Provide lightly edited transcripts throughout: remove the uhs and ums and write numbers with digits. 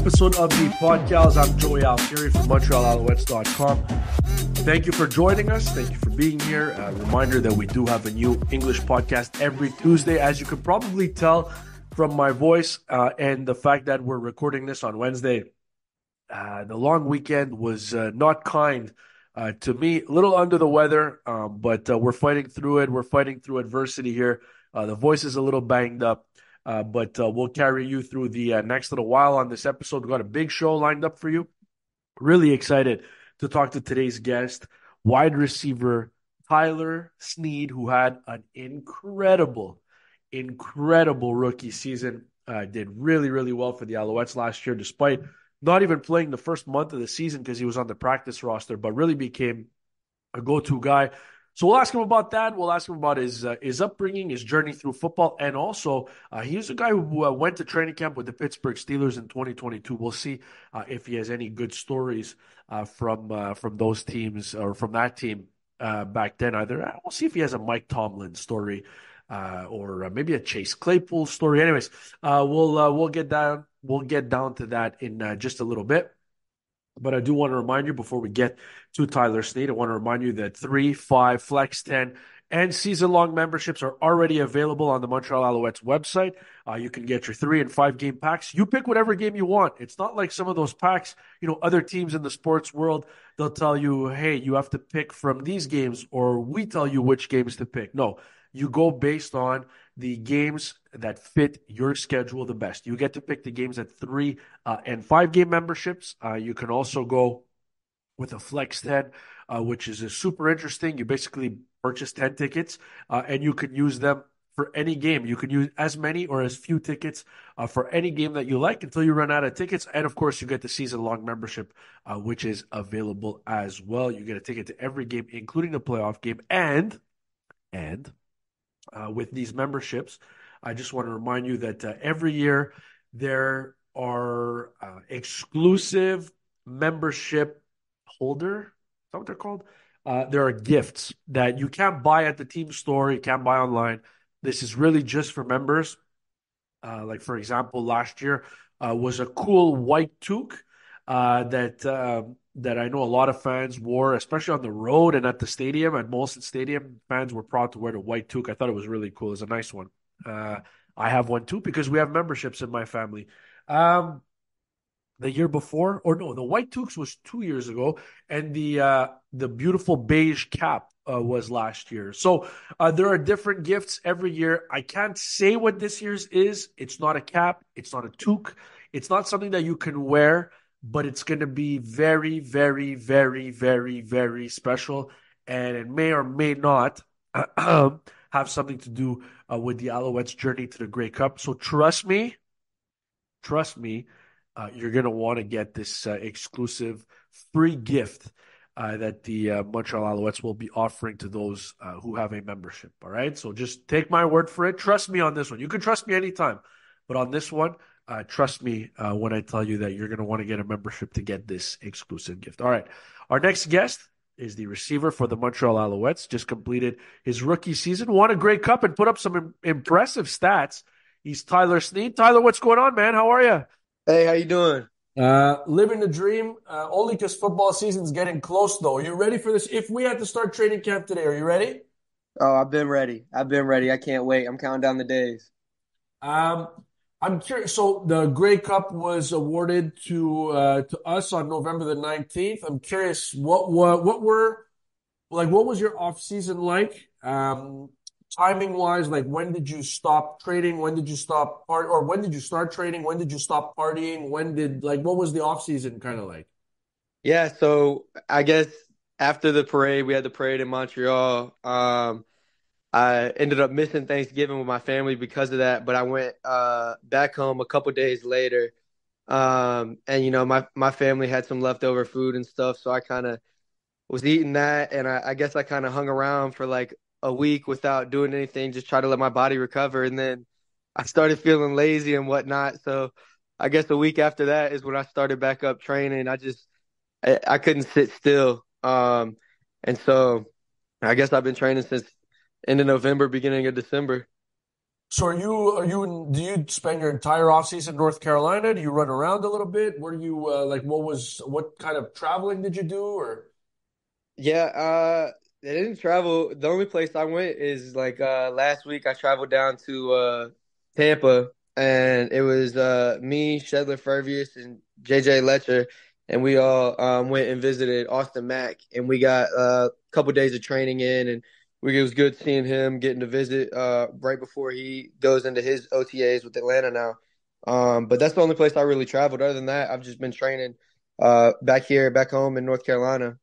episode of the PodcAls. I'm Joey Alfieri from MontrealAlouettes.com. Thank you for joining us. Thank you for being here. A reminder that we do have a new English podcast every Tuesday. As you can probably tell from my voice and the fact that we're recording this on Wednesday, the long weekend was not kind to me. A little under the weather, but we're fighting through it. We're fighting through adversity here. The voice is a little banged up. But we'll carry you through the next little while on this episode. We've got a big show lined up for you. Really excited to talk to today's guest, wide receiver Tyler Snead, who had an incredible rookie season. Did really, really well for the Alouettes last year, despite not even playing the first month of the season because he was on the practice roster, but really became a go-to guy. So we'll ask him about that. We'll ask him about his upbringing, his journey through football, and also he's a guy who went to training camp with the Pittsburgh Steelers in 2022. We'll see if he has any good stories from those teams or from that team back then. Either we'll see if he has a Mike Tomlin story or maybe a Chase Claypool story. Anyways, we'll get down to that in just a little bit. But I do want to remind you before we get to Tyler Snead, I want to remind you that 3, 5, Flex 10, and season-long memberships are already available on the Montreal Alouettes website. You can get your 3 and 5 game packs. You pick whatever game you want. It's not like some of those packs, other teams in the sports world, they'll tell you, hey, you have to pick from these games, or we tell you which games to pick. No, you go based on the games that fit your schedule the best. You get to pick the games at 3 and 5 game memberships. You can also go with a Flex 10, which is super interesting. You basically purchase 10 tickets and you can use them for any game. You can use as many or as few tickets for any game that you like until you run out of tickets. And of course, you get the season-long membership, which is available as well. You get a ticket to every game, including the playoff game. And with these memberships, I just want to remind you that every year there are exclusive membership holder. Is that what they're called? There are gifts that you can't buy at the team store. You can't buy online. This is really just for members. Like, for example, last year was a cool white toque that I know a lot of fans wore, especially on the road and at the stadium, at Molson Stadium. Fans were proud to wear the white toque. I thought it was really cool. It's a nice one. I have one too because we have memberships in my family. The year before, or no, the white toques was 2 years ago, and the beautiful beige cap was last year. So there are different gifts every year. I can't say what this year's is. It's not a cap. It's not a toque. It's not something that you can wear, but it's going to be very, very, very, very, very special. And it may or may not have something to do with the Alouettes' journey to the Grey Cup. So trust me, you're going to want to get this exclusive free gift that the Montreal Alouettes will be offering to those who have a membership. All right? So just take my word for it. Trust me on this one. You can trust me anytime. But on this one, trust me when I tell you that you're going to want to get a membership to get this exclusive gift. All right. Our next guest is the receiver for the Montreal Alouettes. Just completed his rookie season, won a Grey Cup, and put up some impressive stats. He's Tyler Snead. Tyler, what's going on, man? How are you? Hey, how you doing? Living the dream, only because football season's getting close, though. Are you ready for this? If we had to start training camp today, are you ready? Oh, I've been ready. I can't wait. I'm counting down the days. I'm curious. So the Grey Cup was awarded to us on November the 19th. I'm curious, what was your off season like? Timing wise, like when did you stop trading? When did you stop or when did you start trading? When did you stop partying? What was the off season kind of like? Yeah, so I guess after the parade, we had the parade in Montreal. I ended up missing Thanksgiving with my family because of that, but I went back home a couple days later. And my family had some leftover food and stuff, so I kind of was eating that, and I guess I kind of hung around for like a week without doing anything, just try to let my body recover. And then I started feeling lazy and whatnot. So I guess a week after that is when I started back up training. I couldn't sit still. And so I guess I've been training since end of November, beginning of December. So do you spend your entire off season in North Carolina? Do you run around a little bit? Were you like what kind of traveling did you do or Yeah, I didn't travel. The only place I went is like last week I traveled down to Tampa, and it was me, Shedler Fervius, and JJ Letcher, and we all went and visited Austin Mack, and we got a couple days of training in, and it was good seeing him, getting to visit right before he goes into his OTAs with Atlanta now. But that's the only place I really traveled. Other than that, I've just been training back home in North Carolina.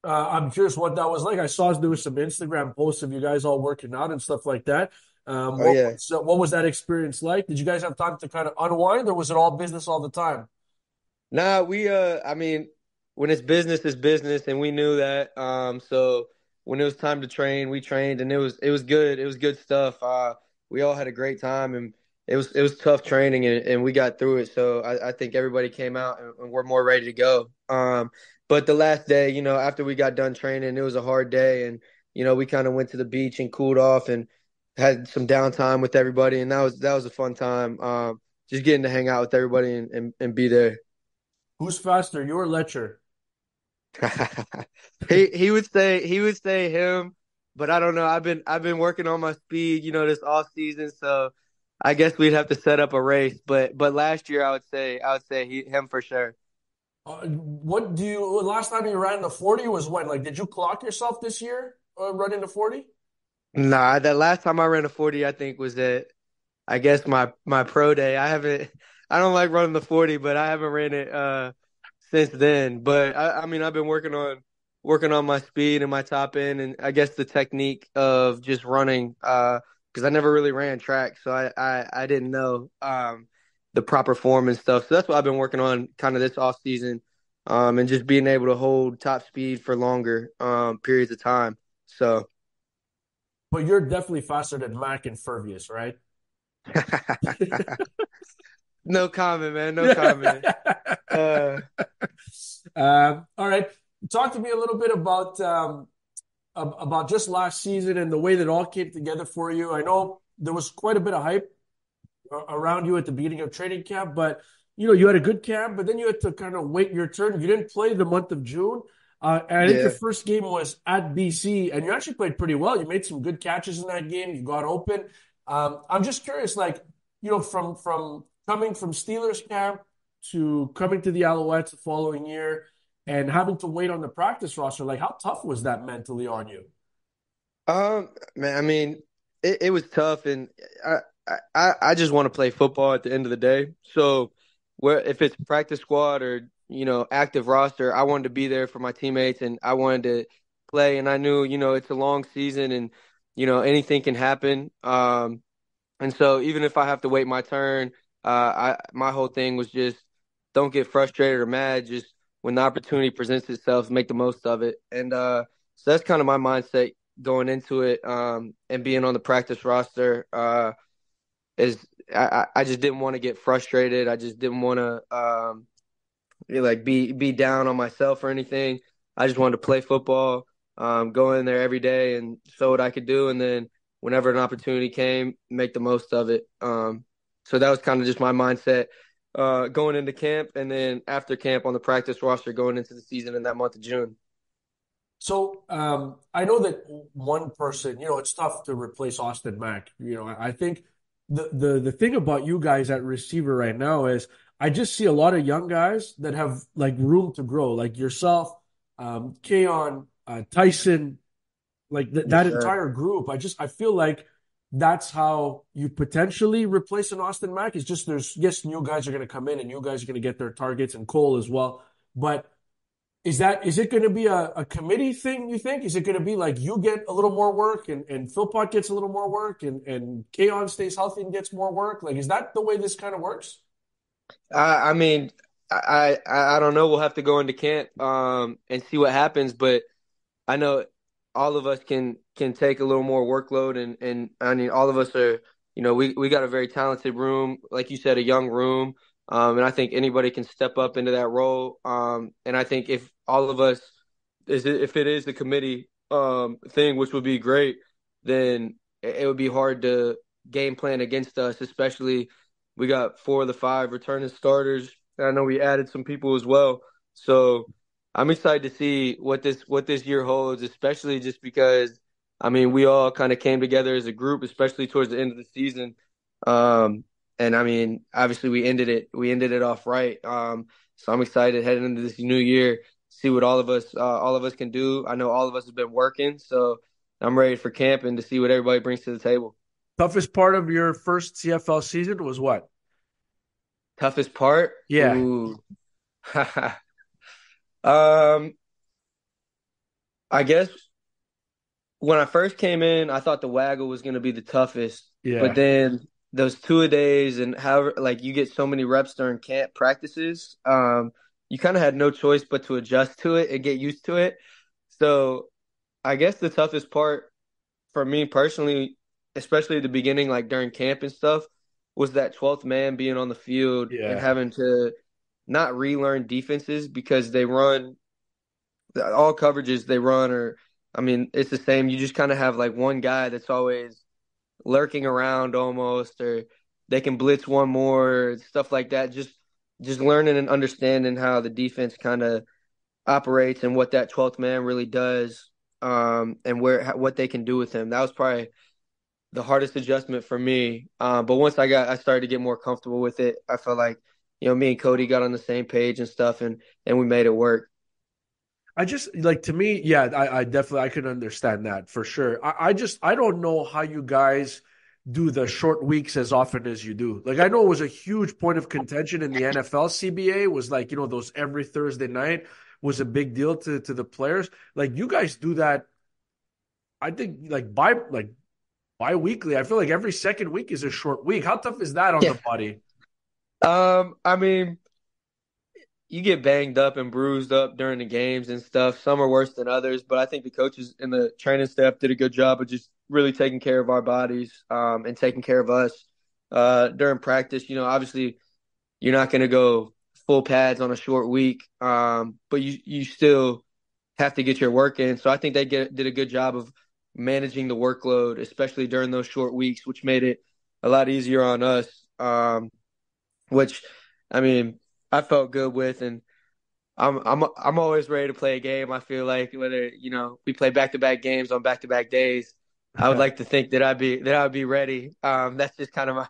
I'm curious what that was like. I saw there was some Instagram posts of you guys all working out and stuff like that. Oh yeah. What was that experience like? Did you guys have time to kind of unwind, or was it all business all the time? Nah, we I mean, when it's business and we knew that. So when it was time to train, we trained and it was good. It was good stuff. We all had a great time and it was tough training and we got through it. So I think everybody came out and we're more ready to go. But the last day, after we got done training, it was a hard day and we kind of went to the beach and cooled off and had some downtime with everybody and that was a fun time. Just getting to hang out with everybody and be there. Who's faster, you or Letcher? He would say him, but I don't know. I've been working on my speed, this off season, so I guess we'd have to set up a race. But last year I would say him for sure. Last time you ran the 40 was when? Like, did you clock yourself this year running the 40? Nah, that last time I ran a 40, I think was at I guess my pro day. I don't like running the 40, but I haven't ran it since then. But I mean I've been working on my speed and my top end and I guess the technique of just running because I never really ran track, so I didn't know the proper form and stuff. So that's what I've been working on kind of this off season and just being able to hold top speed for longer periods of time. So But you're definitely faster than Mac and Furvius, right? no comment, man. No comment. Uh, All right. Talk to me a little bit about just last season and the way that it all came together for you. I know there was quite a bit of hype around you at the beginning of training camp, but you had a good camp, but then you had to kind of wait your turn. You didn't play the month of June. And I think your yeah. first game was at BC, and you actually played pretty well. You made some good catches in that game. You got open. I'm just curious, like, from coming from Steelers camp to coming to the Alouettes the following year and having to wait on the practice roster, like, how tough was that mentally on you? Man, I mean, it was tough, and I just want to play football at the end of the day. So, where if it's practice squad or active roster, I wanted to be there for my teammates, and I wanted to play. And I knew it's a long season, and anything can happen. And so even if I have to wait my turn, my whole thing was just don't get frustrated or mad. Just when the opportunity presents itself, make the most of it. And so that's kind of my mindset going into it. And being on the practice roster is I just didn't want to get frustrated. I just didn't want to like be down on myself or anything. I just wanted to play football, go in there every day and show what I could do, and then whenever an opportunity came, make the most of it. So that was kind of just my mindset going into camp, and then after camp on the practice roster going into the season in that month of June. So I know that one person, it's tough to replace Austin Mack. I think the thing about you guys at receiver right now is I just see a lot of young guys that have like room to grow, like yourself, Keon, Tyson, like Yes, that sir. entire group. I feel like that's how you potentially replace an Austin Mack. It's just there's yes, new guys are going to come in and new guys are going to get their targets and Cole as well, but is it going to be a committee thing, you think? Is it going to be like you get a little more work and Philpott gets a little more work and Keon stays healthy and gets more work? Like, is that the way this kind of works? I mean, I don't know. We'll have to go into camp and see what happens, but I know all of us can take a little more workload and I mean all of us are we got a very talented room, like you said, a young room. And I think anybody can step up into that role. And I think if all of us if it is the committee thing, which would be great, then it would be hard to game plan against us, especially we got 4 of the 5 returning starters. And I know we added some people as well. So I'm excited to see what this year holds, especially just because I mean we all kind of came together as a group, especially towards the end of the season. And I mean, obviously we ended it off right. So I'm excited heading into this new year, see what all of us can do. I know all of us have been working, so I'm ready for camp and to see what everybody brings to the table. Toughest part of your first CFL season was what? Toughest part? Yeah. Ooh. um, I guess when I first came in, I thought the waggle was going to be the toughest, but Yeah. then those 2-a-days and however, like you get so many reps during camp practices, you kind of had no choice but to adjust to it and get used to it. So I guess the toughest part for me personally, especially at the beginning, like during camp and stuff, was that 12th man being on the field and Yeah. having to not relearn defenses because they run all coverages they run or I mean, it's the same. You just kind of have like one guy that's always lurking around almost, or they can blitz one more, stuff like that. Just learning and understanding how the defense kind of operates and what that 12th man really does, and what they can do with him. That was probably the hardest adjustment for me. But once I started to get more comfortable with it, I felt like me and Cody got on the same page and stuff, and we made it work. I just like to me, yeah, I definitely I can understand that for sure. I don't know how you guys do the short weeks as often as you do. Like I know it was a huge point of contention in the NFL. CBA was like, those every Thursday night was a big deal to the players. Like you guys do that, I think like bi-weekly. I feel like every second week is a short week. How tough is that on the Yeah. body? I mean, you get banged up and bruised up during the games and stuff. Some are worse than others, but I think the coaches and the training staff did a good job of just really taking care of our bodies, and taking care of us during practice. Obviously you're not going to go full pads on a short week, but you still have to get your work in. So I think they did a good job of managing the workload, especially during those short weeks, which made it a lot easier on us. Which I mean, I felt good with, and I'm always ready to play a game. I feel like whether we play back to back games on back to back days, I would like to think that I'd be ready. That's just kind of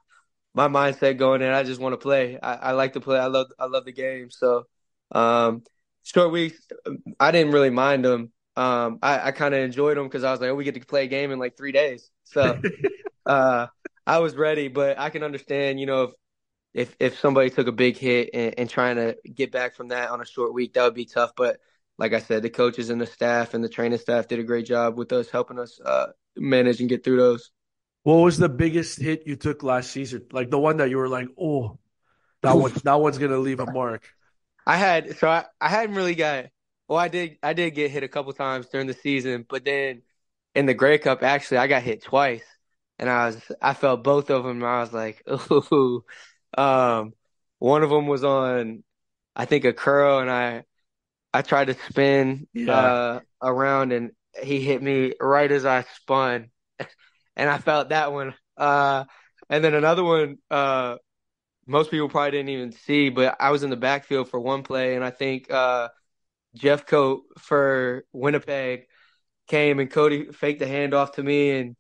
my mindset going in. I just want to play. I like to play. I love the game. So short weeks, I didn't really mind them. I kind of enjoyed them because I was like, oh, we get to play a game in like 3 days. So uh, I was ready, but I can understand, if somebody took a big hit and trying to get back from that on a short week, that would be tough. But like I said, the coaches and the staff and the training staff did a great job with us, helping us manage and get through those. What was the biggest hit you took last season? Like the one that you were like, oh, that one's gonna leave a mark. I hadn't really got well I did get hit a couple times during the season, but then in the Grey Cup actually I got hit twice, and I felt both of them and I was like, ooh. Um, One of them was on I think a curl, and I tried to spin Yeah. around, and he hit me right as I spun, and I felt that one. And then another one, most people probably didn't even see, but I was in the backfield for one play, and I think Jeff Coat for Winnipeg came, and Cody faked the handoff to me, and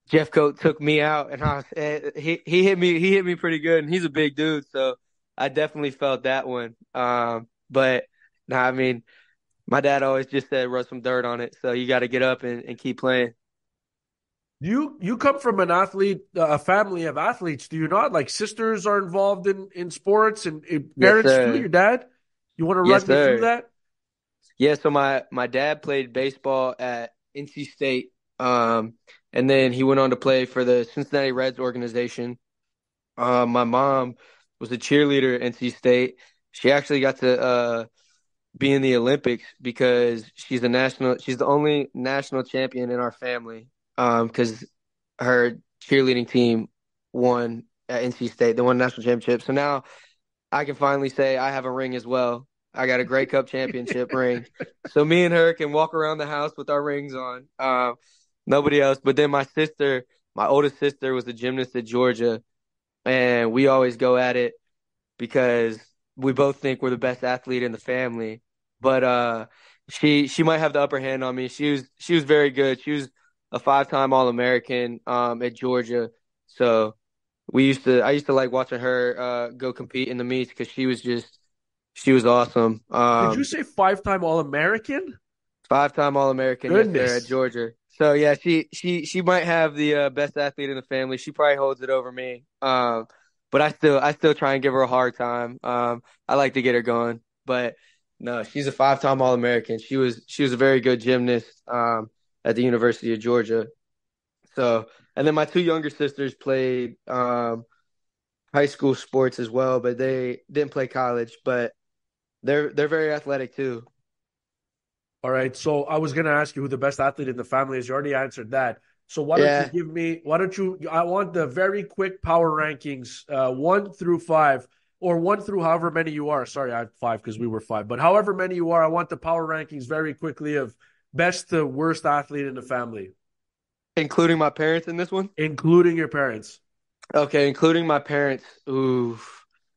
Jeff Coat took me out, and he hit me pretty good, and he's a big dude, so I definitely felt that one. But no, I mean, my dad always just said rub some dirt on it, so you got to get up and keep playing. You come from an athlete, a family of athletes, do you not? Like sisters are involved in sports and Yes, parents too. sir. Your dad? You want to Yes, run me through sir. that? Yeah, so my dad played baseball at NC State, and then he went on to play for the Cincinnati Reds organization. My mom was a cheerleader at NC State. She actually got to be in the Olympics because she's the only national champion in our family. Because her cheerleading team won at NC State. They won the national championship. So now I can finally say I have a ring as well. I got a Grey Cup championship ring. So me and her can walk around the house with our rings on. Nobody else. But then my sister, my oldest sister was a gymnast at Georgia, and we always go at it because we both think we're the best athlete in the family. But she might have the upper hand on me. She was very good. She was a 5-time All-American at Georgia. So I used to like watching her go compete in the meets because she was awesome. Did you say 5-time All-American? 5-time All-American, yes sir, at Goodness. Georgia. So yeah, she might have the best athlete in the family. She probably holds it over me. But I still try and give her a hard time. I like to get her going, but no, she's a 5-time All-American. She was a very good gymnast at the University of Georgia. So, and then my two younger sisters played high school sports as well, but they didn't play college. But they're very athletic too. All right. So I was going to ask you who the best athlete in the family is. You already answered that. So Yeah, I want the very quick power rankings, 1 through 5, or 1 through however many you are. Sorry, I have 5 because we were 5, but however many you are, I want the power rankings very quickly of best to worst athlete in the family, including my parents in this one. including your parents. Okay, including my parents. Ooh,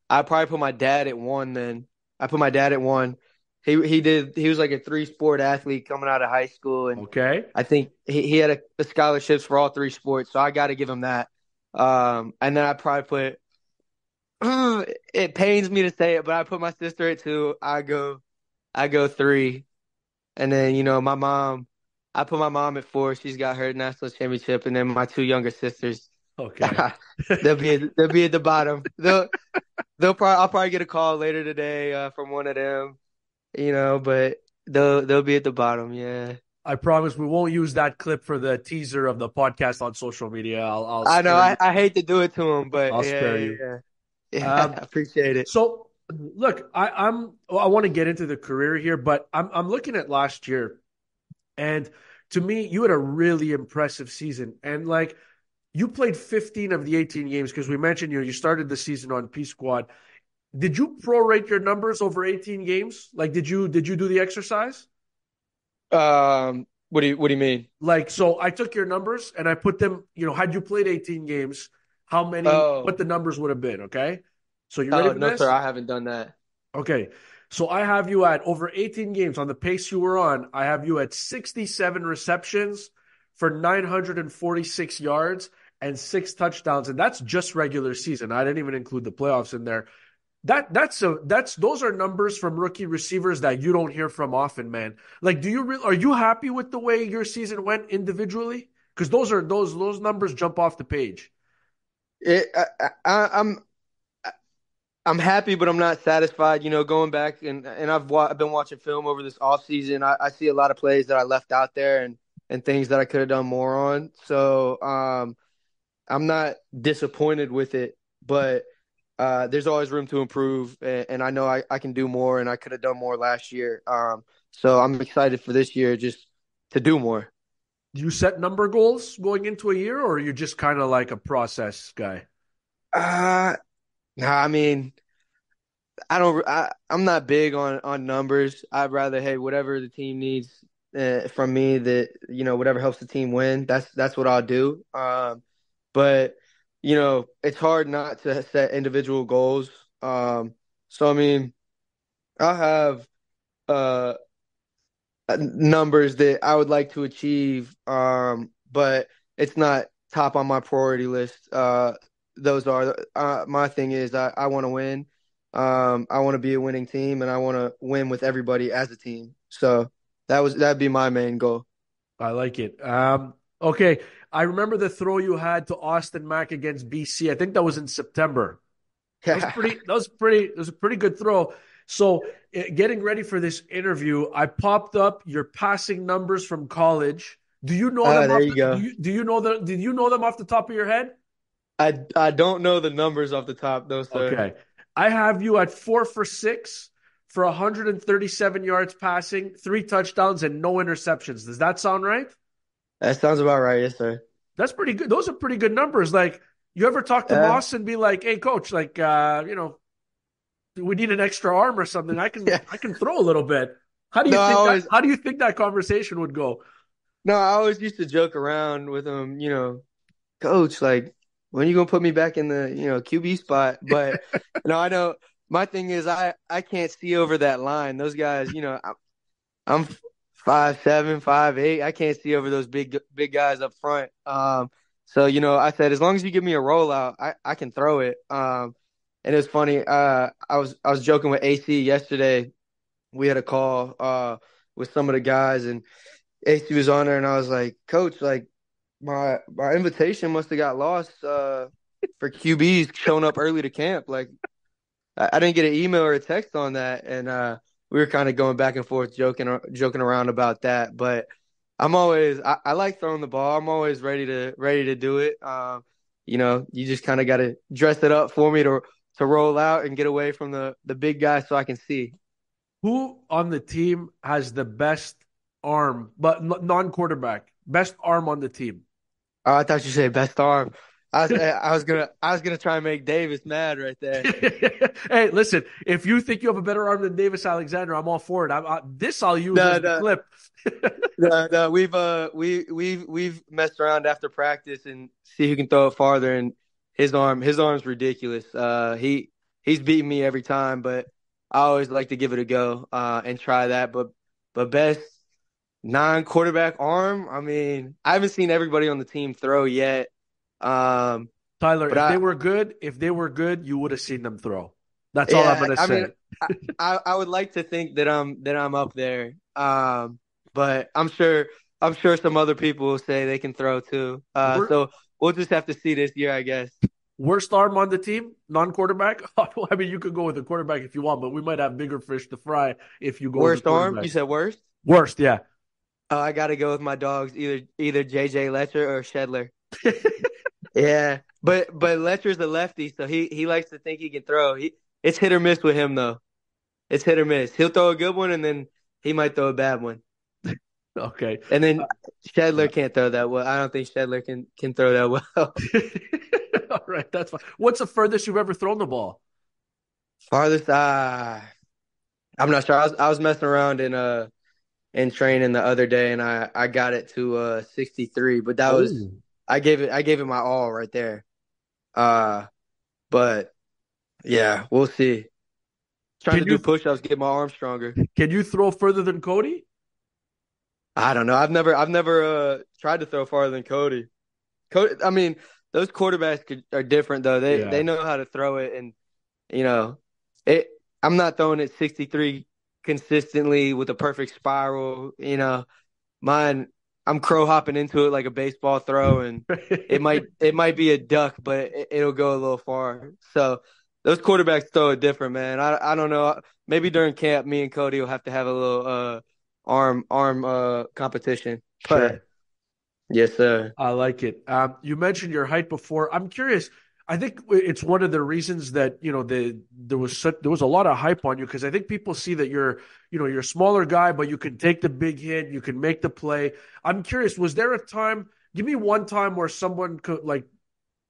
I probably put my dad at one. Then I put my dad at one. He was like a 3-sport athlete coming out of high school, and Okay. I think he had a scholarships for all 3 sports. So I got to give him that. And then I probably put. It pains me to say it, but I put my sister at 2. I go 3, and then my mom. I put my mom at 4. She's got her national championship, and then my two younger sisters. Okay. They'll be at the bottom. I'll probably get a call later today from one of them, but they'll be at the bottom. Yeah, I promise we won't use that clip for the teaser of the podcast on social media. I'll I know. spare you. I hate to do it to them, but I'll yeah, spare yeah, you. yeah. Yeah, Um, I appreciate it. So look, I want to get into the career here, but I'm looking at last year, and to me, you had a really impressive season. And like you played 15 of the 18 games because we mentioned you started the season on P Squad. Did you prorate your numbers over 18 games? Like did you do the exercise? What do you mean? Like so I took your numbers and I put them, had you played 18 games, what Oh, the numbers would have been, okay? So you ready oh for no, sir, this? I haven't done that. Okay. So I have you at over 18 games on the pace you were on. I have you at 67 receptions for 946 yards and 6 touchdowns. And that's just regular season. I didn't even include the playoffs in there. Those are numbers from rookie receivers that you don't hear from often, man. Like, are you happy with the way your season went individually? Because those numbers jump off the page. It, I'm happy, but I'm not satisfied. Going back and I've been watching film over this off season. I see a lot of plays that I left out there and things that I could have done more on. So I'm not disappointed with it, but there's always room to improve, and I know I can do more, and I could have done more last year. So I'm excited for this year just to do more. Do you set number goals going into a year, or are you just kind of like a process guy? Uh, no, I mean, I'm not big on numbers. I'd rather, hey, whatever the team needs from me, that whatever helps the team win, that's what I'll do. But it's hard not to set individual goals. So I mean, I have uh numbers that I would like to achieve, but it's not top on my priority list. Those are my thing is I want to win. I want to be a winning team, and I want to win with everybody as a team. So that'd be my main goal. I like it. Okay. I remember the throw you had to Austin Mack against BC. I think that was in September. That was a pretty good throw. So, getting ready for this interview, I popped up your passing numbers from college. Do you know them There you go. did you know them off the top of your head? I don't know the numbers off the top though, sir. Okay. I have you at 4 for 6 for 137 yards passing, 3 touchdowns, and no interceptions. Does that sound right? That sounds about right, yes, sir. That's pretty good. Those are pretty good numbers. Like, you ever talk to Yeah, Moss and be like, "Hey, coach, like, we need an extra arm or something. yeah. I can throw a little bit." No, How do you think that conversation would go? I always used to joke around with him, Coach, like, when are you gonna put me back in the QB spot? But no, I know my thing is I can't see over that line. Those guys, I'm 5'7", 5'8". I can't see over those big guys up front. So I said as long as you give me a rollout, I can throw it. And it was funny. I was joking with AC yesterday. We had a call with some of the guys, and AC was on there, and I was like, Coach, like my invitation must have got lost for QBs showing up early to camp. Like I didn't get an email or a text on that, and we were kind of going back and forth, joking around about that. But I like throwing the ball. I'm always ready to do it. You just kind of got to dress it up for me to roll out and get away from the big guy so I can see. Who on the team has the best arm, but non-quarterback, best arm on the team? Oh, I thought you said best arm. I was gonna try and make Davis mad right there. Hey, listen, if you think you have a better arm than Davis Alexander, I'm all for it. This I'll use No, as the no, clip. no. We've messed around after practice and see who can throw it farther. And his arm's ridiculous. He's beating me every time, but I always like to give it a go and try that. But best non-quarterback arm. I mean, I haven't seen everybody on the team throw yet. Um, Tyler, but if they were good, you would have seen them throw. That's all I'm yeah, gonna I mean, say. I would like to think that I'm up there. But I'm sure some other people will say they can throw too. We're, So we'll just have to see this year, I guess. Worst arm on the team, non-quarterback. I mean, you could go with the quarterback if you want, but we might have bigger fish to fry if you go with the Worst arm? quarterback. You said worst? Worst, yeah. I got to go with my dogs, either JJ Letcher or Shedler. Yeah, but Letcher's a lefty, so he likes to think he can throw. It's hit or miss with him though. It's hit or miss. He'll throw a good one, and then he might throw a bad one. Okay. And then Yeah. Shedler can't throw that well. I don't think Shedler can throw that well. All right, that's fine. What's the furthest you've ever thrown the ball? Farthest, I'm not sure. I was messing around in training the other day, and I got it to 63, but that was Oh. I gave it my all right there. Uh, but yeah, we'll see. Trying Can to you do push-ups, get my arms stronger. can you throw further than Cody? I don't know. I've never tried to throw farther than Cody. I mean, those quarterbacks are different though. They Yeah. they know how to throw it, and you know, it. I'm not throwing it 63 consistently with a perfect spiral. Mine. I'm crow hopping into it like a baseball throw, and it might be a duck, but it'll go a little far. So those quarterbacks throw it different, man. I don't know. Maybe during camp, me and Cody will have to have a little arm competition. But Sure. yes, sir. I like it. You mentioned your height before. I'm curious. I think it's one of the reasons that there was a lot of hype on you because I think people see that you're a smaller guy, but you can take the big hit, you can make the play. I'm curious. Was there a time? Give me one time where someone could like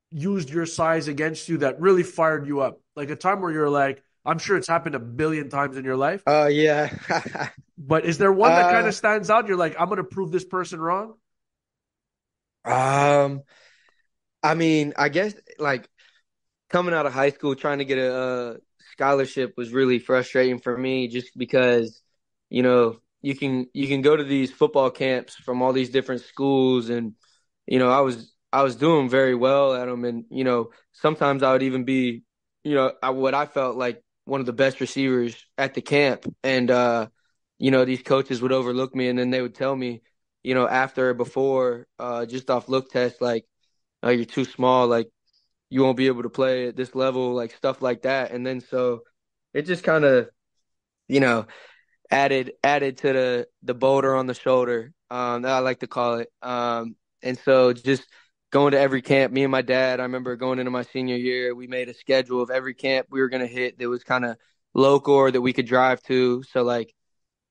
used your size against you that really fired you up, like a time where you're like, I'm sure it's happened a billion times in your life, Oh yeah. but is there one that kind uh, of stands out? You're like, I'm going to prove this person wrong. um, I mean, I guess like coming out of high school, trying to get a scholarship was really frustrating for me, just because you can go to these football camps from all these different schools, and I was doing very well at them, and sometimes I would even be what I felt like one of the best receivers at the camp, and these coaches would overlook me, and then they would tell me after or before just off look test, like, oh, you're too small, like you won't be able to play at this level, like stuff like that. And then so it just kind of, you know, added to the boulder on the shoulder, that I like to call it. And so just going to every camp, me and my dad, I remember going into my senior year, we made a schedule of every camp we were gonna hit that was kind of local or that we could drive to. So like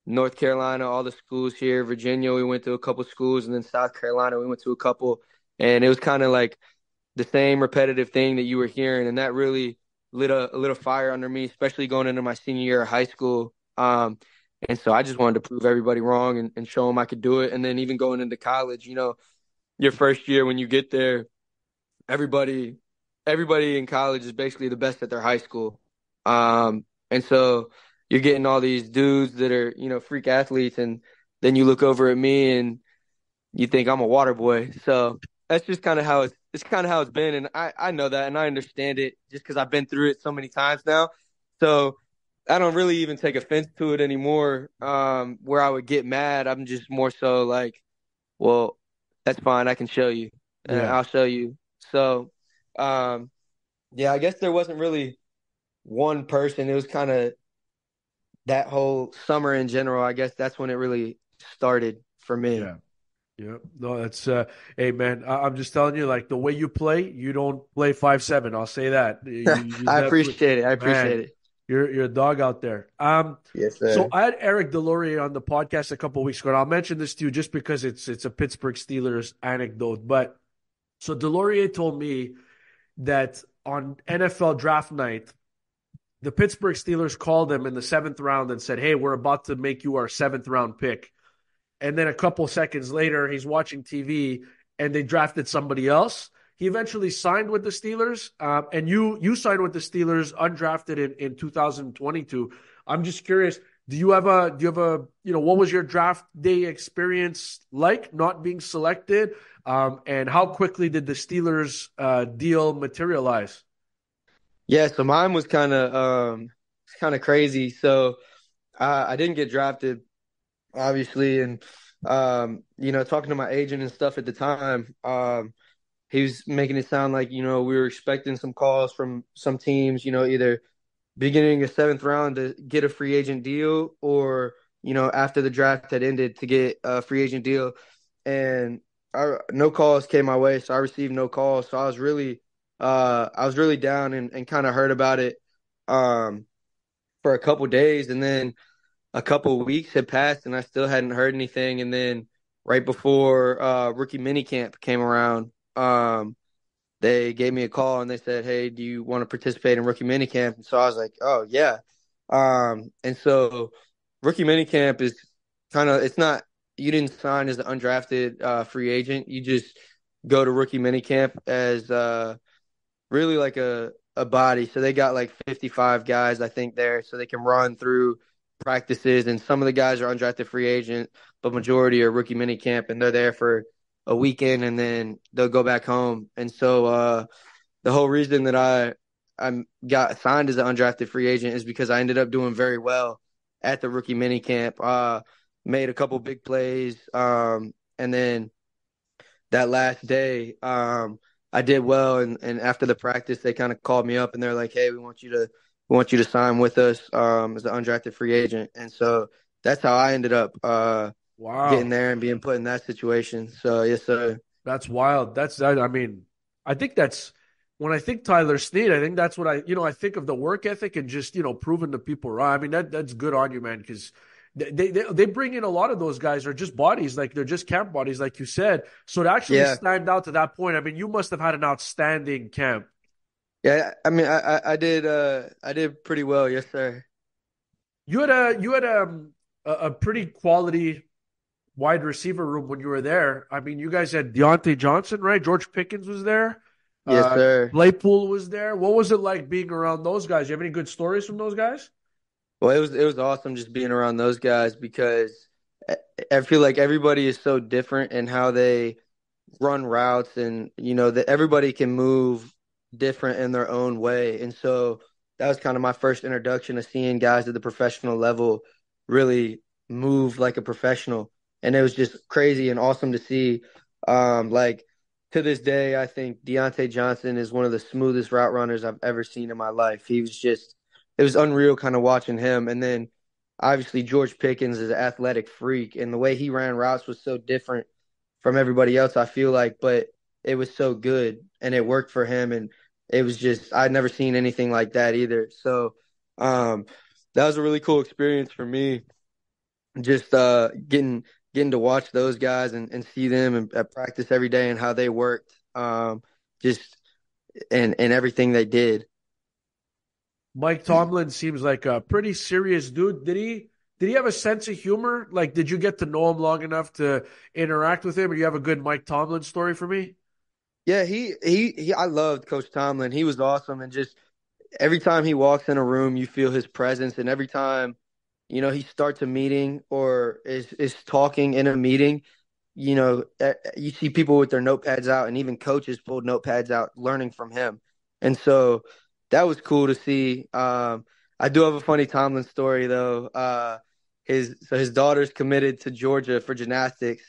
North Carolina, all the schools here, Virginia, we went to a couple schools, and then South Carolina, we went to a couple. And it was kind of like the same repetitive thing that you were hearing, and that really lit a fire under me, especially going into my senior year of high school. And so I just wanted to prove everybody wrong and show them I could do it. And then even going into college, your first year when you get there, everybody everybody in college is basically the best at their high school. And so you're getting all these dudes that are, freak athletes, and then you look over at me and you think I'm a water boy. So that's just kind of how it's kind of how it's been, and I know that and I understand it just because I've been through it so many times now. So I don't really even take offense to it anymore. Where I would get mad, I'm just more so like, well, that's fine. I can show you, and Yeah. I'll show you. So, um, yeah, I guess there wasn't really one person. It was kind of that whole summer in general. I guess that's when it really started for me. Yeah. Yeah. No, that's hey man, I'm just telling you, like the way you play, you don't play 5'7". I'll say that. You I definitely, appreciate it. I appreciate man, it. you're a dog out there. Yes, So sir. I had Eric Delorier on the podcast a couple of weeks ago, and I'll mention this to you just because it's a Pittsburgh Steelers anecdote. But so Delorier told me that on NFL draft night, the Pittsburgh Steelers called him in the seventh round and said, "Hey, we're about to make you our seventh round pick." And then a couple seconds later, he's watching TV and they drafted somebody else. He eventually signed with the Steelers, and you signed with the Steelers undrafted in 2022. I'm just curious. Do you have a what was your draft day experience like not being selected, and how quickly did the Steelers deal materialize? Yeah, so mine was kind of crazy. So I didn't get drafted, obviously, and talking to my agent and stuff at the time, he was making it sound like we were expecting some calls from some teams, either beginning of seventh round to get a free agent deal, or after the draft had ended to get a free agent deal, and no calls came my way, so I received no calls. So I was really down and kind of heard about it um, for a couple days, and then a couple weeks had passed, and I still hadn't heard anything. And then right before rookie minicamp came around, they gave me a call and they said, "Hey, do you want to participate in rookie minicamp?" And so I was like, "Oh yeah." And so rookie minicamp is it's not, you didn't sign as an undrafted free agent. You just go to rookie minicamp as really like a body. So they got like 55 guys, I think, there, so they can run through practices. And some of the guys are undrafted free agent, but majority are rookie mini camp, and they're there for a weekend and then they'll go back home. And so the whole reason that I got signed as an undrafted free agent is because I ended up doing very well at the rookie mini camp. Made a couple big plays, and then that last day, I did well, and after the practice, they kind of called me up and they're like, "Hey, we want you to sign with us as an undrafted free agent." And so that's how I ended up getting Wow. there and being put in that situation. So yes, sir. That's wild. I mean, I think that's when I think Tyler Snead, I think that's what I think of the work ethic and just, proving to people right. I mean, that's good on you, man, because they bring in a lot of those guys are just bodies, like they're just camp bodies, like you said. So to actually Yeah, stand out to that point, I mean, you must have had an outstanding camp. yeah. I mean, I did pretty well. Yes, sir. You had a pretty quality wide receiver room when you were there. I mean, you guys had Deontay Johnson, right? George Pickens was there. Yes, Uh, sir. Claypool was there. What was it like being around those guys? You have any good stories from those guys? Well, it was awesome just being around those guys because I I feel like everybody is so different in how they run routes, and that everybody can move different in their own way. And so that was kind of my first introduction to seeing guys at the professional level really move like a professional. And it was just crazy and awesome to see. Like, to this day, I think Deontay Johnson is one of the smoothest route runners I've ever seen in my life. It was unreal kind of watching him. And then obviously George Pickens is an athletic freak, and the way he ran routes was so different from everybody else, I feel like, but it was so good and it worked for him. And it was just, I'd never seen anything like that either. So, um, that was a really cool experience for me. Just, getting to watch those guys and see them at practice every day and how they worked, just, and everything they did. Mike Tomlin seems like a pretty serious dude. Did he have a sense of humor? Like, did you get to know him long enough to interact with him? Or you have a good Mike Tomlin story for me? Yeah, I loved Coach Tomlin. He was awesome, and just every time he walks in a room, you feel his presence, and every time, he starts a meeting or is talking in a meeting, you see people with their notepads out, and even coaches pulled notepads out, learning from him, and so that was cool to see. I do have a funny Tomlin story though. His daughter's committed to Georgia for gymnastics,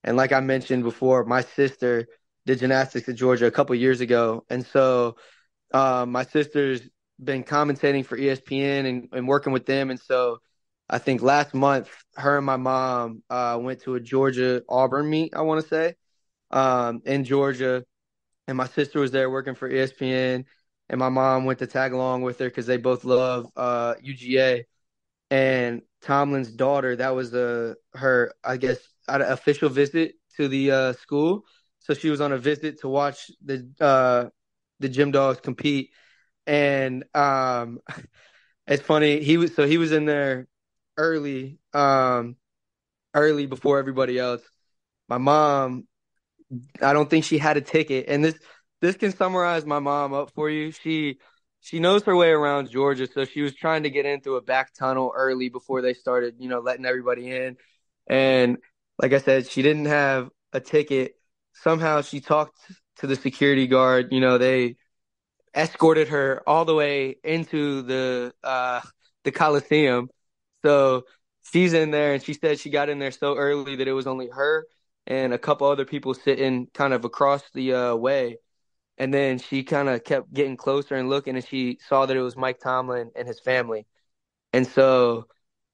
and like I mentioned before, my sister did gymnastics at Georgia a couple years ago, and so my sister's been commentating for ESPN and working with them. And so I think last month, her and my mom went to a Georgia Auburn meet, I want to say, in Georgia. And my sister was there working for ESPN. And my mom went to tag along with her because they both love UGA. And Tomlin's daughter, that was her, I guess, official visit to the school. So she was on a visit to watch the gym dogs compete. And it's funny, he was in there early, early before everybody else. My mom, I don't think she had a ticket, and this can summarize my mom up for you. She knows her way around Georgia, so she was trying to get in through a back tunnel early before they started, letting everybody in. And like I said, she didn't have a ticket. Somehow she talked to the security guard. They escorted her all the way into the Coliseum. So she's in there, and she said she got in there so early that it was only her and a couple other people sitting kind of across the way. And then she kind of kept getting closer and looking, and she saw that it was Mike Tomlin and his family. And so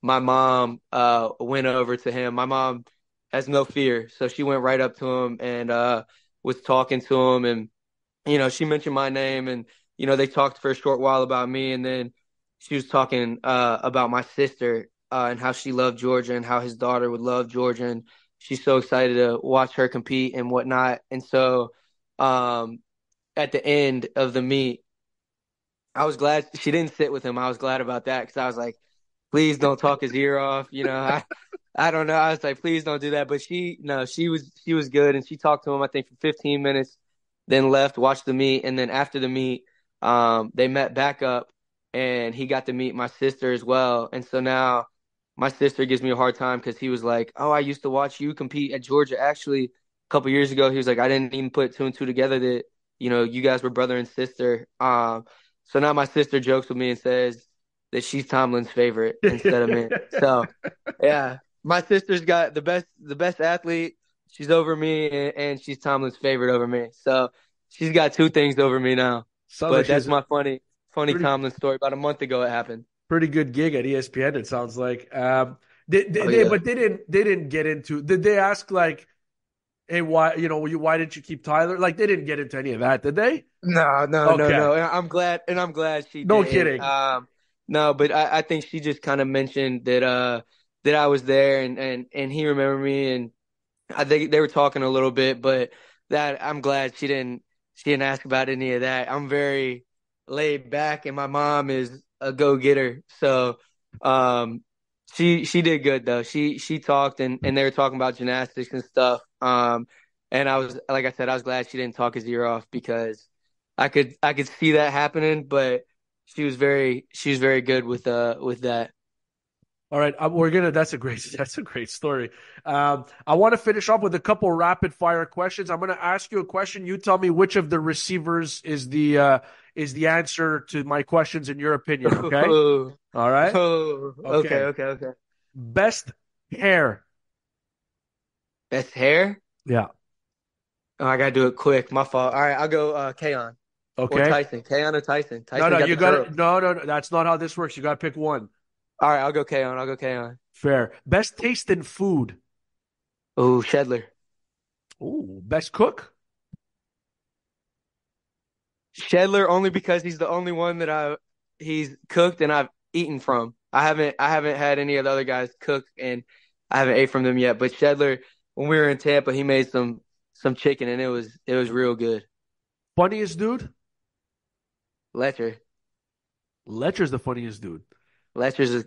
my mom went over to him. My mom has no fear, so she went right up to him and was talking to him. And she mentioned my name, and they talked for a short while about me, and then she was talking about my sister and how she loved Georgia and how his daughter would love Georgia, and she's so excited to watch her compete and whatnot. And so at the end of the meet, I was glad she didn't sit with him. I was glad about that because I was like, please don't talk his ear off. I don't know. I was like, please don't do that. But she was good, and she talked to him, I think, for 15 minutes, then left, watched the meet, and then after the meet, they met back up, and he got to meet my sister as well. And so now my sister gives me a hard time because he was like, oh, I used to watch you compete at Georgia. Actually, a couple years ago, he was like, I didn't even put two and two together that, you guys were brother and sister. So now my sister jokes with me and says that she's Tomlin's favorite instead of me. So, yeah, my sister's got the best athlete. She's over me, and she's Tomlin's favorite over me. So she's got two things over me now. Sounds like But that's my funny pretty Tomlin story. About a month ago, it happened. pretty good gig at ESPN. It sounds like. Oh yeah. But they didn't get into. Did they ask like, hey, why didn't you keep Tyler? Like they didn't get into any of that, did they? No, no, no, Okay, no. And I'm glad she no didn't. kidding. No, but I think she just kind of mentioned that I was there, and he remembered me, and I think they were talking a little bit, but that I'm glad she didn't ask about any of that. I'm very laid back, and my mom is a go-getter. So she did good though. She talked, and they were talking about gymnastics and stuff. And I was, like I said, I was glad she didn't talk his ear off because I could see that happening, but she was very good with that. All right, we're gonna. That's a great story. I want to finish up with a couple rapid fire questions. I'm gonna ask you a question. You tell me which of the receivers is the answer to my questions in your opinion. Okay. All right. Oh, okay, Okay. okay, okay. Best hair. Best hair? Yeah. Oh, I gotta do it quick. My fault. All right, I'll go Kaon or Okay. Tyson. Kaon or Tyson. No, Tyson no, got you the got curls. to No, no, no. That's not how this works. You got to pick one. All right, I'll go Kaon. I'll go Kaon. Fair. Best taste in food. Oh, Shedler. Ooh. Best cook. Shedler only because he's the only one that he's cooked and I've eaten from. I haven't had any of the other guys cook and I haven't ate from them yet. But Shedler, when we were in Tampa, he made some chicken and it was real good. Funniest dude. Letcher. Letcher's the funniest dude. Letcher's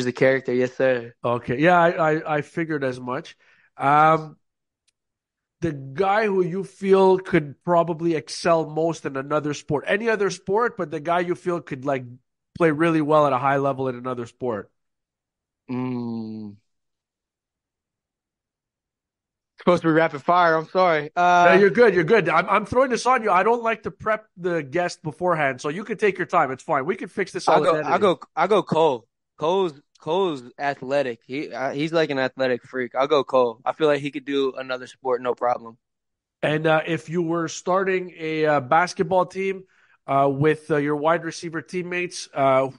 a character, yes sir. Okay. Yeah, I figured as much. Um, the guy who you feel could probably excel most in another sport, any other sport, but the guy you feel could like play really well at a high level in another sport. Mm. Supposed to be rapid fire. I'm sorry. No, you're good. You're good. I'm throwing this on you. I don't like to prep the guest beforehand, so you can take your time. It's fine. We can fix this all in editing. I go Cole. Cole's athletic. He's like an athletic freak. I'll go Cole. I feel like he could do another sport, no problem. And if you were starting a basketball team with your wide receiver teammates,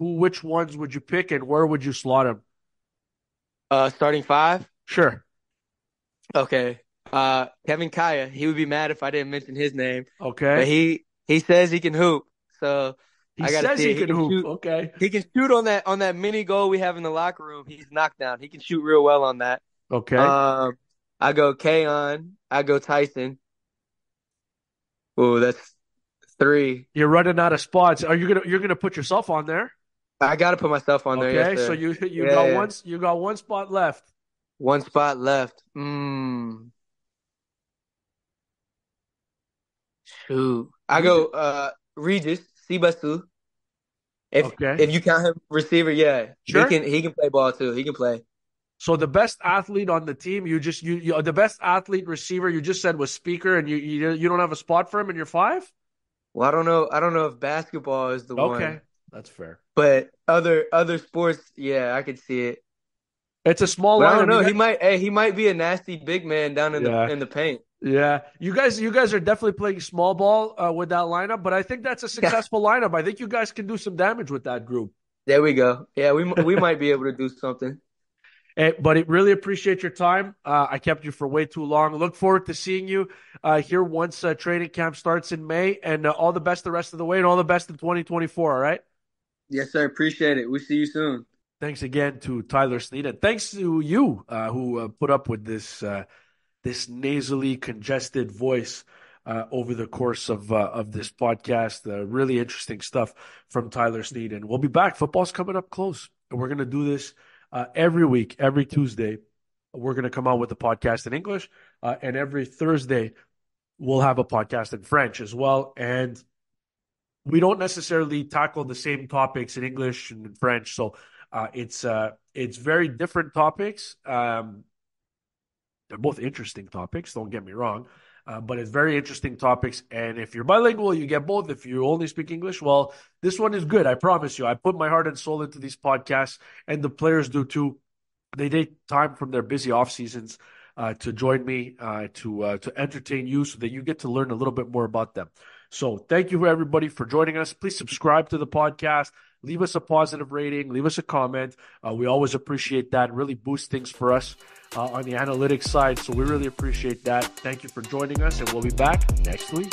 which ones would you pick, and where would you slot them? Starting five. Sure. Okay. Kevin Kaya. He would be mad if I didn't mention his name. Okay. But he says he can hoop. So He I gotta says see he it. can hoop. Shoot. Okay. He can shoot on that mini goal we have in the locker room. He's knocked down. He can shoot real well on that. Okay. I go Kaon. I go Tyson. Oh, that's three. You're running out of spots. You're gonna put yourself on there? I gotta put myself on there. Okay. Yes, So sir. you Yeah, got yeah. one spot left. One spot left. Shoot. I go Regis Sibasu. Okay. If you count him receiver, yeah. Sure. He can play ball too. He can play. So the best athlete on the team, you the best athlete receiver you just said was Speaker, and you don't have a spot for him in your five? Well, I don't know if basketball is the Okay, one. that's fair. But other sports, yeah, I could see it. It's a small But I lineup. don't know. He might be a nasty big man down in Yeah. the paint. Yeah, you guys are definitely playing small ball with that lineup, but I think that's a successful lineup. I think you guys can do some damage with that group. There we go. Yeah, we might be able to do something. Hey, buddy, really appreciate your time. I kept you for way too long. Look forward to seeing you here once training camp starts in May, and all the best the rest of the way, and all the best in 2024. All right. Yes, sir. Appreciate it. We'll see you soon. Thanks again to Tyler Snead, and thanks to you who put up with this nasally congested voice over the course of this podcast. Really interesting stuff from Tyler Snead, and we'll be back. Football's coming up close, and we're gonna do this every week, every Tuesday. We're gonna come out with a podcast in English, and every Thursday we'll have a podcast in French as well. And we don't necessarily tackle the same topics in English and in French, so it's very different topics. They're both interesting topics, don't get me wrong, but it's very interesting topics. And if you're bilingual, you get both. If you only speak English, well, this one is good. I promise you. I put my heart and soul into these podcasts, and the players do too. They take time from their busy off seasons to join me to entertain you, so that you get to learn a little bit more about them. So thank you, everybody, for joining us. Please subscribe to the podcast. Leave us a positive rating. Leave us a comment. We always appreciate that. It really boosts things for us on the analytics side. So we really appreciate that. Thank you for joining us, and we'll be back next week.